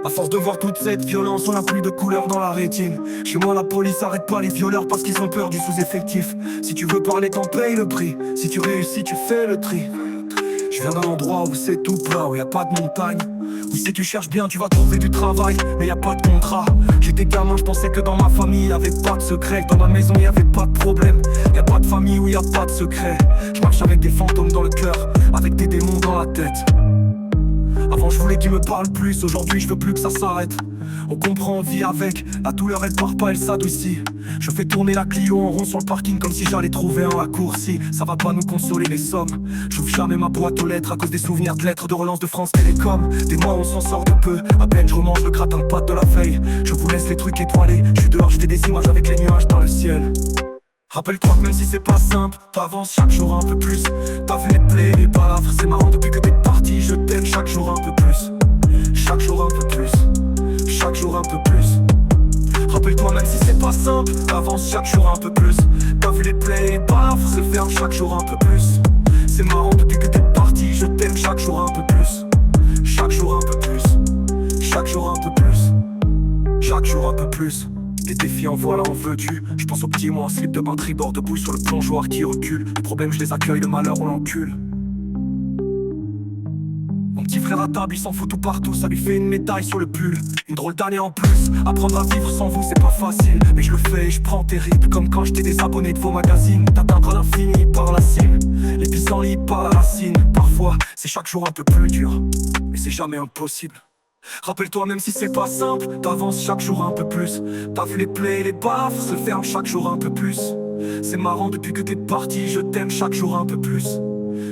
À force de voir toute cette violence, on n'a plus de couleur dans la rétine. Chez moi la police arrête pas les violeurs parce qu'ils ont peur du sous-effectif. Si tu veux parler, t'en payes le prix. Si tu réussis, tu fais le tri. Je viens d'un endroit où c'est tout plat, où y a pas de montagne. Où si tu cherches bien, tu vas trouver du travail, mais y a pas de contrat. J'étais gamin, je pensais que dans ma famille y avait pas de secret. Dans ma maison y avait pas de problème. Y a pas de famille où y a pas de secret. Je marche avec des fantômes dans le cœur, avec des démons dans la tête. Avant je voulais qu'ils me parlent plus, aujourd'hui je veux plus que ça s'arrête. On comprend, on vit avec, la douleur elle part pas, elle s'adoucit. Je fais tourner la Clio en rond sur le parking comme si j'allais trouver un raccourci. Ça va pas nous consoler les sommes. J'ouvre jamais ma boîte aux lettres à cause des souvenirs de lettres de relance de France Télécom. Des mois on s'en sort de peu, à peine je remange le gratin de pâte de la veille. Je vous laisse les trucs étoilés, je suis dehors, j'ai des images avec les nuages dans le ciel. Rappelle-toi que même si c'est pas simple, t'avances chaque jour un peu plus. T'as vu les plaies, les baffres, c'est marrant depuis que t'es parti. Je t'aime chaque jour un peu plus. Chaque jour un peu plus. Chaque jour un peu plus. Rappelle-toi même si c'est pas simple, t'avances chaque jour un peu plus. T'as vu les plaies, les baffres, se ferment chaque jour un peu plus. C'est marrant depuis que t'es parti. Je t'aime chaque jour un peu plus. Chaque jour un peu plus. Chaque jour un peu plus. Chaque jour un peu plus. Les défis en voilà en veux-tu. Je pense aux petits mots en slip de bain tribord, debout sur le plongeoir qui recule. Les problèmes je les accueille, le malheur on l'encule. Mon petit frère à table il s'en fout tout partout, ça lui fait une médaille sur le pull. Une drôle d'année en plus, apprendre à vivre sans vous c'est pas facile. Mais je le fais et je prends terrible, comme quand j'étais désabonné de vos magazines. T'atteindras l'infini par la cime, les pissenlits par la racine. Parfois c'est chaque jour un peu plus dur, mais c'est jamais impossible. Rappelle-toi même si c'est pas simple, t'avances chaque jour un peu plus. T'as vu les plaies et les baffres se ferment chaque jour un peu plus. C'est marrant depuis que t'es parti, je t'aime chaque jour un peu plus.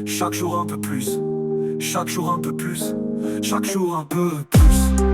Chaque jour un peu plus. Chaque jour un peu plus. Chaque jour un peu plus.